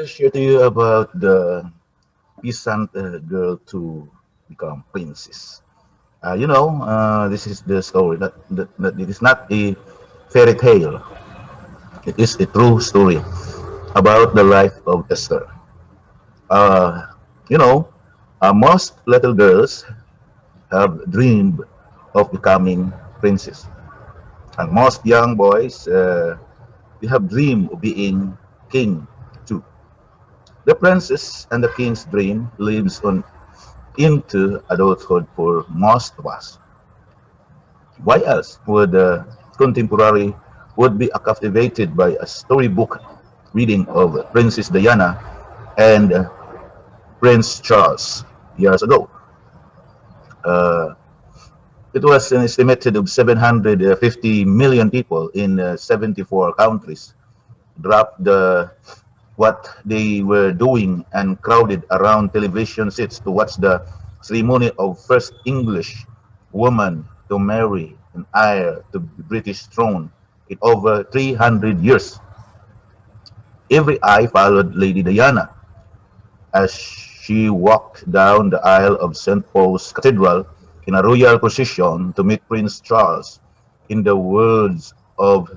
share to you about the peasant girl to become princess. This is the story that it is not a fairy tale. It is a true story about the life of Esther. Uh, you know, most little girls have dreamed of becoming princess, and most young boys they have dreamed of being king too. The princess and the king's dream lives on into adulthood for most of us. Why else would contemporary would be captivated by a storybook reading of Princess Diana and Prince Charles years ago? Uh, it was an estimated of 750 million people in 74 countries dropped what they were doing and crowded around television sets to watch the ceremony of first English woman to marry an heir to the British throne in over 300 years. Every eye followed Lady Diana as she walked down the aisle of St. Paul's Cathedral in a royal procession to meet Prince Charles, in the words of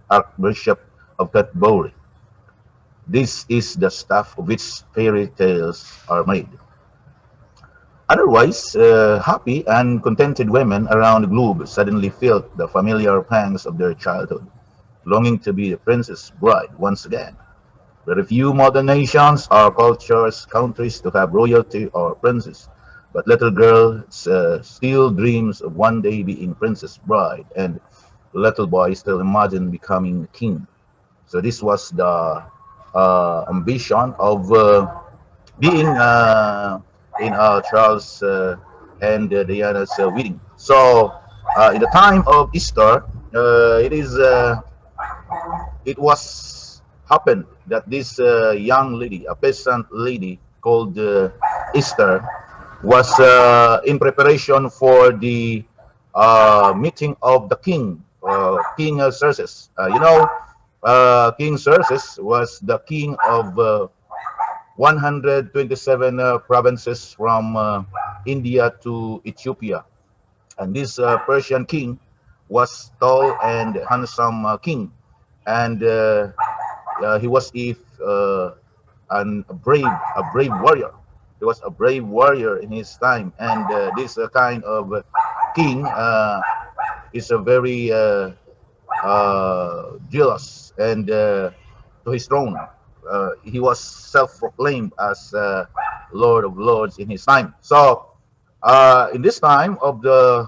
Archbishop of Canterbury. This is the stuff of which fairy tales are made. Otherwise, happy and contented women around the globe suddenly felt the familiar pangs of their childhood, longing to be a princess bride once again. Very few modern nations or cultures, countries to have royalty or princes, but little girls still dreams of one day being princess bride, and little boys still imagine becoming king. So this was the ambition of being in Charles and Diana's wedding. So in the time of Easter, it was happened that this young lady, a peasant lady called Esther, was in preparation for the meeting of the king, King Xerxes. King Xerxes was the king of 127 provinces from India to Ethiopia. And this Persian king was tall and handsome king, and he was a brave warrior. He was a brave warrior in his time, and this kind of king is a very jealous and to his throne. He was self-proclaimed as Lord of Lords in his time. So, in this time of the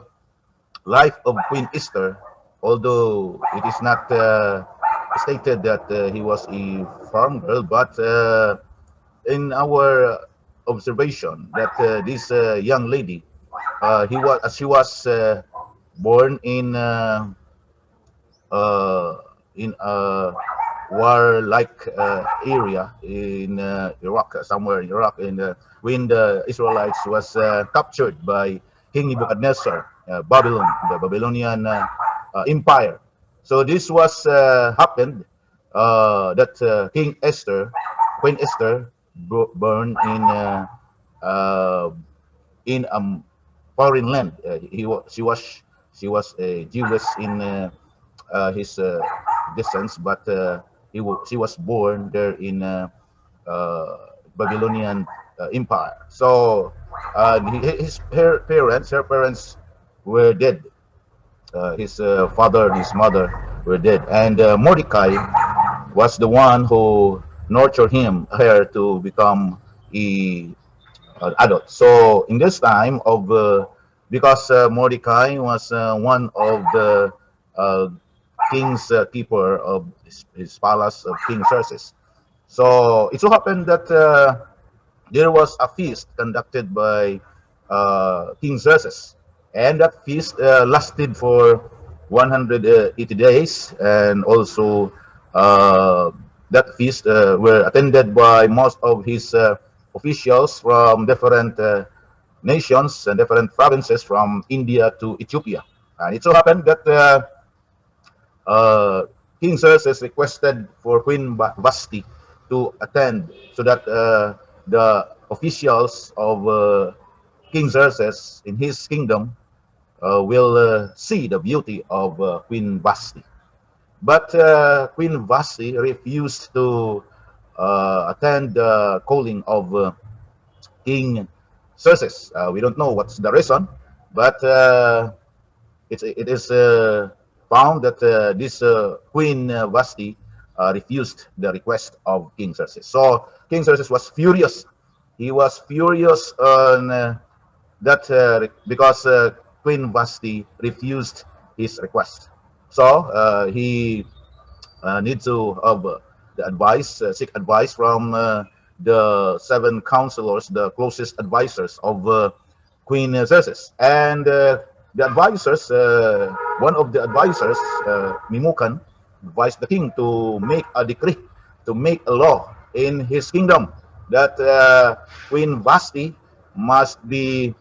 life of Queen Esther, although it is not stated that he was a farm girl, but in our observation that this young lady, she was born uh, in a war-like area in Iraq, somewhere in Iraq, when the Israelites was captured by King Nebuchadnezzar, Babylon, the Babylonian Empire. So this was happened that Queen Esther, born uh, in a foreign land. She was a Jewess in his descent, but she was born there in uh, Babylonian Empire. So her parents were dead. His father and his mother were dead, and Mordecai was the one who nurtured her to become a an adult. So in this time of because Mordecai was one of the uh, king's keeper of his palace of King Xerxes. So it so happened that there was a feast conducted by King Xerxes, and that feast lasted for 180 days, and also uh, that feast were attended by most of his officials from different nations and different provinces from India to Ethiopia. And it so happened that uh, King Xerxes requested for Queen Vashti to attend, so that the officials of King Xerxes in his kingdom will see the beauty of Queen Vashti. But Queen Vashti refused to attend the calling of King Xerxes. We don't know what's the reason, but it is found that this Queen Vashti refused the request of King Xerxes. So King Xerxes was furious. He was furious on that because Queen Vashti refused his request. So he need to have the advice, seek advice from the seven counselors, the closest advisors of Queen Xerxes. And the advisors, one of the advisors, Mimukan, advised the king to make a decree, to make a law in his kingdom that Queen Vashti must be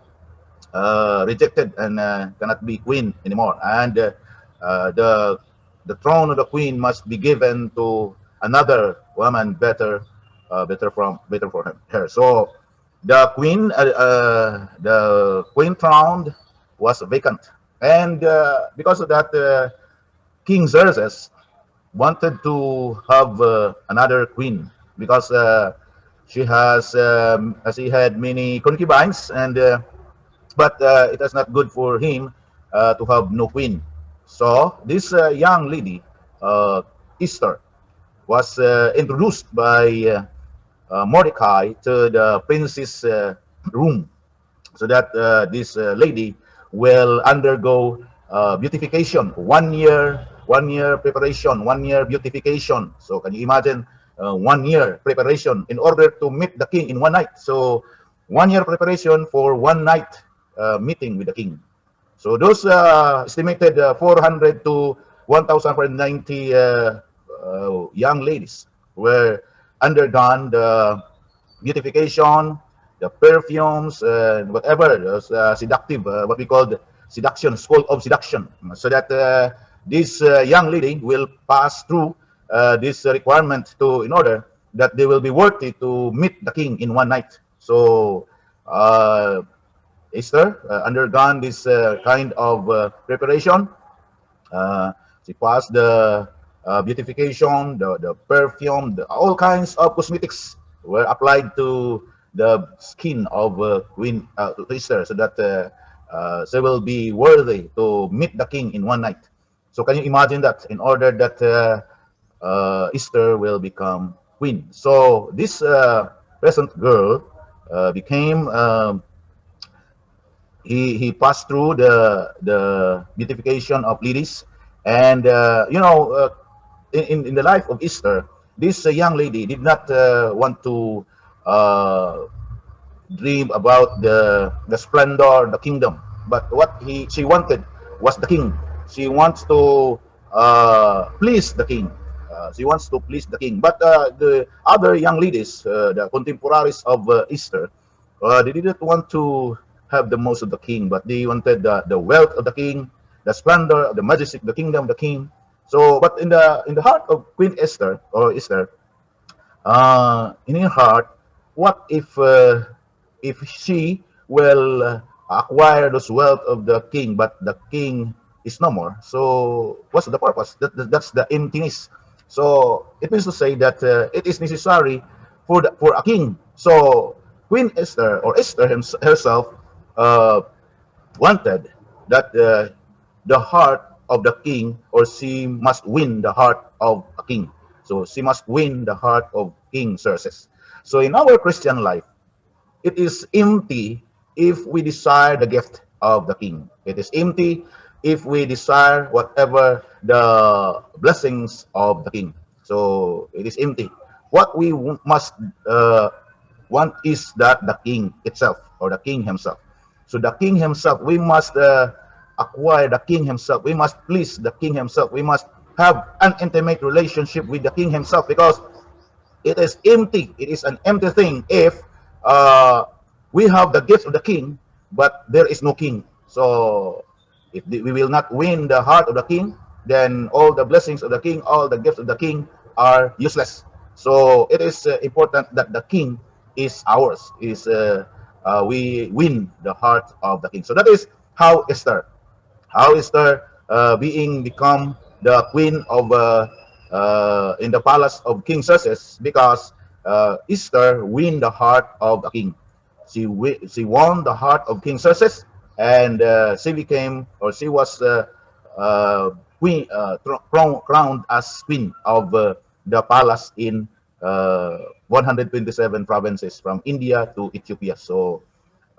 rejected and cannot be queen anymore. And the throne of the queen must be given to another woman better for her. So the queen throne was vacant, and because of that, King Xerxes wanted to have another queen because she had many concubines, and but it was not good for him to have no queen. So this young lady, Esther, was introduced by Mordecai to the prince's room, so that this lady will undergo beautification, 1 year, 1 year preparation, 1 year beautification. So can you imagine 1 year preparation in order to meet the king in one night? So 1 year preparation for one night meeting with the king. So those estimated 400 to 1,490 young ladies were undergone the beautification, the perfumes, and whatever, those seductive, what we call the seduction, school of seduction, so that this young lady will pass through this requirement to in order that they will be worthy to meet the king in one night. So Esther undergone this kind of preparation. Uh, she passed the beautification, the perfume, all kinds of cosmetics were applied to the skin of Queen Esther, so that she will be worthy to meet the king in one night. So can you imagine that? In order that Esther will become queen. So this peasant girl became he passed through the beautification of ladies, and in the life of Esther, this young lady did not want to uh, dream about the splendor, the kingdom, but what he she wanted was the king. She wants to please the king. She wants to please the king. But the other young ladies, the contemporaries of Esther, they didn't want to have the most of the king, but they wanted the wealth of the king, the splendor, the majesty, the kingdom, the king. So, but in the heart of Queen Esther or Esther, in her heart, what if she will acquire those wealth of the king, but the king is no more? So what's the purpose? That's the emptiness. So it means to say that it is necessary for a king. So Queen Esther or Esther herself uh, wanted that the heart of the king, or she must win the heart of a king. So she must win the heart of King Xerxes. So in our Christian life, it is empty if we desire the gift of the king. It is empty if we desire whatever the blessings of the king. So it is empty. What we must want is that the king itself, or the king himself. So the king himself, we must acquire the king himself. We must please the king himself. We must have an intimate relationship with the king himself, because it is empty. It is an empty thing if uh, we have the gifts of the king, but there is no king. So if we will not win the heart of the king, then all the blessings of the king, all the gifts of the king are useless. So it is important that the king is ours. Is We win the heart of the king. So that is how Esther being become the queen of in the palace of King Xerxes, because Esther win the heart of the king. She won the heart of King Xerxes, and she became, or she was uh, queen, crowned as queen of the palace in 127 provinces from India to Ethiopia. So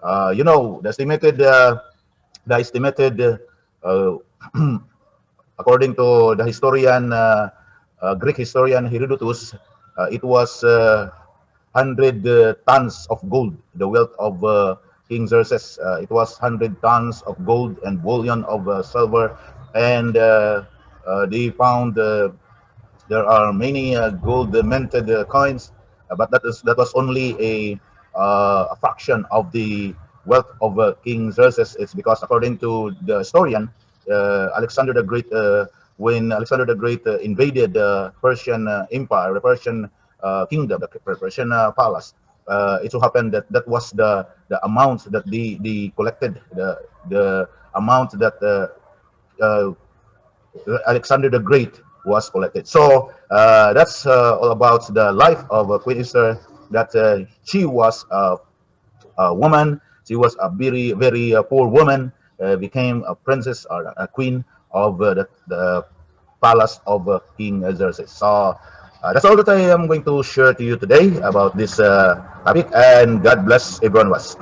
the estimated uh, according to the historian, Greek historian Herodotus, it was 100 tons of gold, the wealth of King Xerxes. It was 100 tons of gold and bullion of silver, and they found there are many gold minted coins, but that was only a fraction of the wealth of King Xerxes. It's because, according to the historian, Alexander the Great, when Alexander the Great invaded the Persian Empire, the Persian kingdom, the Persian palace, it so happened that that was the amount that they collected, the amount that uh, Alexander the Great was collected. So that's all about the life of Queen Esther. That she was a woman. She was a very poor woman. Became a princess or a queen of the palace of King Xerxes. So that's all that I am going to share to you today about this topic. And God bless everyone was.